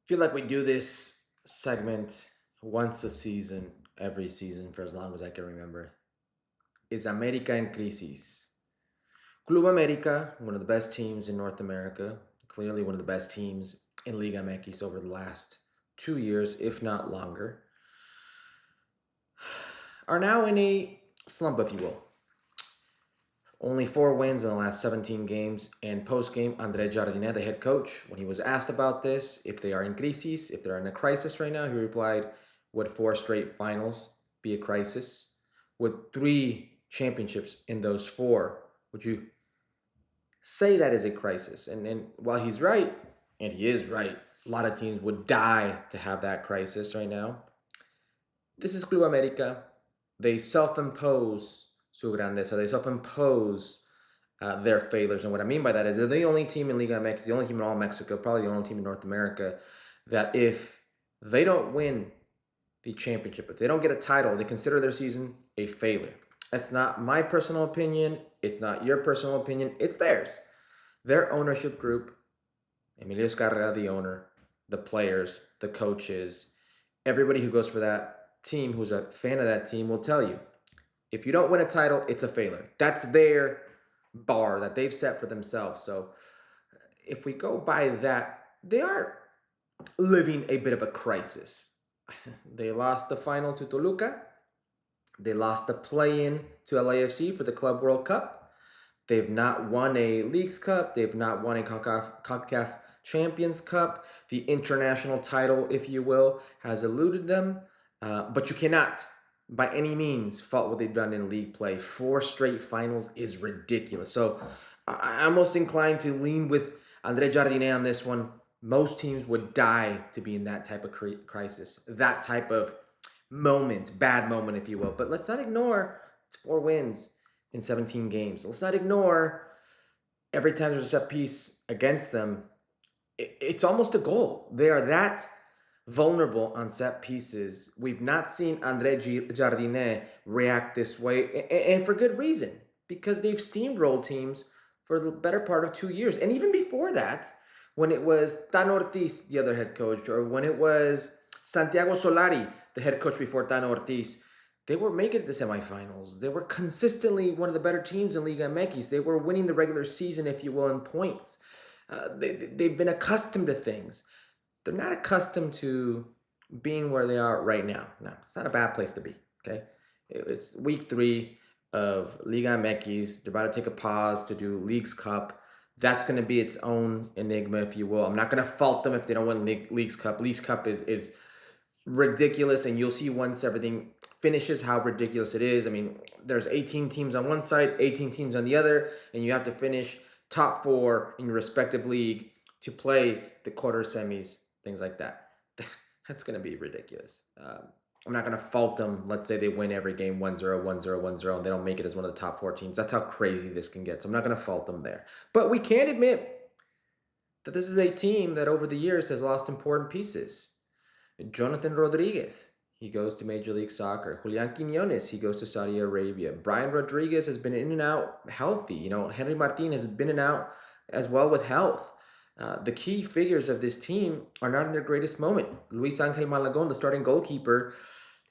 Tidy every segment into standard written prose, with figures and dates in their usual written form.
Feel like we do this segment once a season, every season for as long as I can remember. Is America en crisis? Club America, one of the best teams in North America, clearly one of the best teams in Liga MX over the last 2 years, if not longer, are now in a slump, if you will. Only 4 wins in the last 17 games. And post game, André Jardine, the head coach, when he was asked about this, if they are in crisis, if they're in a crisis right now, he replied, would 4 straight finals be a crisis? Would 3 championships in those 4, would you say that is a crisis? And while he's right, and he is right, a lot of teams would die to have that crisis right now. This is Club America. They self-impose su grandeza. They self-impose their failures. And what I mean by that is they're the only team in Liga MX, the only team in all Mexico, probably the only team in North America, that if they don't win the championship, if they don't get a title, they consider their season a failure. That's not my personal opinion. It's not your personal opinion. It's theirs. Their ownership group, Emilio Escarga, the owner, the players, the coaches, everybody who goes for that team, who's a fan of that team, will tell you if you don't win a title, it's a failure. That's their bar that they've set for themselves. So if we go by that, they are living a bit of a crisis. They lost the final to Toluca. They lost the play-in to LAFC for the Club World Cup. They've not won a Leagues Cup. They've not won a CONCACAF Champions Cup. The international title, if you will, has eluded them. But you cannot, by any means, fault what they've done in league play. 4 straight finals is ridiculous. So I'm most inclined to lean with Andre Jardine on this one. Most teams would die to be in that type of crisis, that type of moment, bad moment, if you will. But let's not ignore it's 4 wins in 17 games. Let's not ignore every time there's a set piece against them, it's almost a goal. They are that vulnerable on set pieces. We've not seen Andre Jardine react this way, and for good reason, because they've steamrolled teams for the better part of 2 years. And even before that, when it was Tan Ortiz, the other head coach, or when it was Santiago Solari, the head coach before Tan Ortiz, they were making it to the semifinals. They were consistently one of the better teams in Liga MX. They were winning the regular season, if you will, in points. They've been accustomed to things. They're not accustomed to being where they are right now. No, it's not a bad place to be, okay? It's week 3 of Liga MX. They're about to take a pause to do Leagues Cup. That's going to be its own enigma, if you will. I'm not going to fault them if they don't win Leagues Cup. Leagues Cup is ridiculous, and you'll see once everything finishes how ridiculous it is. I mean, there's 18 teams on one side, 18 teams on the other, and you have to finish top 4 in your respective league to play the quarter semis, things like that. That's going to be ridiculous. I'm not going to fault them. Let's say they win every game 1-0, 1-0, 1-0, and they don't make it as one of the top 4 teams. That's how crazy this can get. So I'm not going to fault them there. But we can admit that this is a team that over the years has lost important pieces. Jonathan Rodriguez, he goes to Major League Soccer. Julian Quiñones, he goes to Saudi Arabia. Brian Rodriguez has been in and out healthy. You know, Henry Martin has been in and out as well with health. The key figures of this team are not in their greatest moment. Luis Angel Malagon, the starting goalkeeper,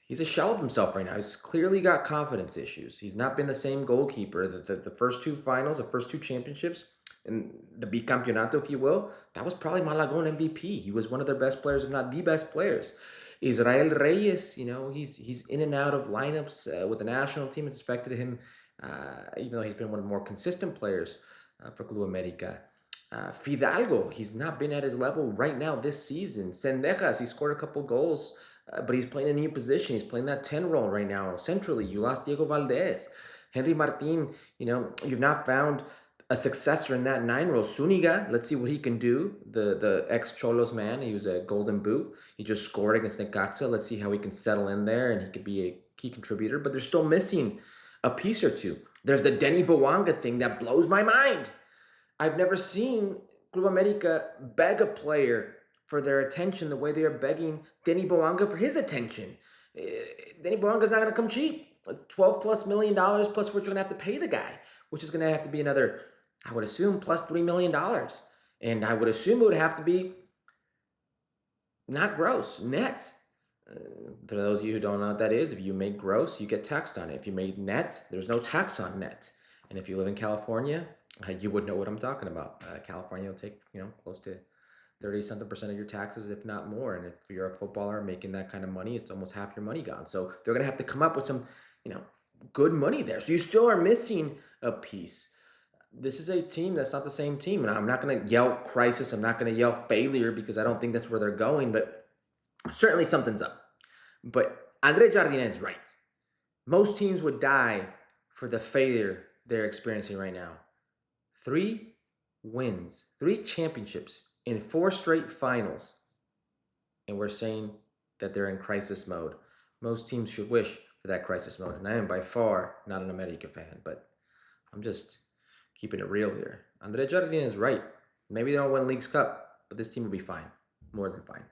he's a shell of himself right now. He's clearly got confidence issues. He's not been the same goalkeeper. The first 2 finals, the first 2 championships, and the bicampeonato, if you will, that was probably Malagon MVP. He was one of their best players, if not the best players. Israel Reyes, you know, he's in and out of lineups with the national team. It's expected him, even though he's been one of the more consistent players for Club America. Fidalgo, he's not been at his level right now this season. Sendejas, he scored a couple goals, but he's playing a new position. He's playing that 10 role right now. Centrally, you lost Diego Valdez. Henry Martin, you know, you've not found a successor in that 9 role. Zuniga, let's see what he can do. The ex-Cholos man, he was a golden boot. He just scored against Necaxa. Let's see how he can settle in there, and he could be a key contributor. But they're still missing a piece or two. There's the Denny Bouanga thing that blows my mind. I've never seen Club America beg a player for their attention the way they are begging Denny Bouanga for his attention. Denny Bouanga's not going to come cheap. It's $12+ million plus what you're going to have to pay the guy, which is going to have to be another, I would assume, plus $3 million. And I would assume it would have to be Not gross, net. For those of you who don't know what that is, if you make gross, you get taxed on it. If you make net, there's no tax on net. And if you live in California, you would know what I'm talking about. California will take close to 30 something percent of your taxes, if not more. And if you're a footballer making that kind of money, it's almost half your money gone. So they're gonna have to come up with some you know good money there. So you still are missing a piece. This is a team that's not the same team, and I'm not gonna yell crisis. I'm not gonna yell failure because I don't think that's where they're going. But certainly something's up. But Andre Jardine is right. Most teams would die for the failure they're experiencing right now. 3 wins, 3 championships in 4 straight finals, and we're saying that they're in crisis mode. Most teams should wish for that crisis mode, and I am by far not an America fan, but I'm just keeping it real here. Andre Jardine is right. Maybe they don't win League's Cup, but this team will be fine, more than fine.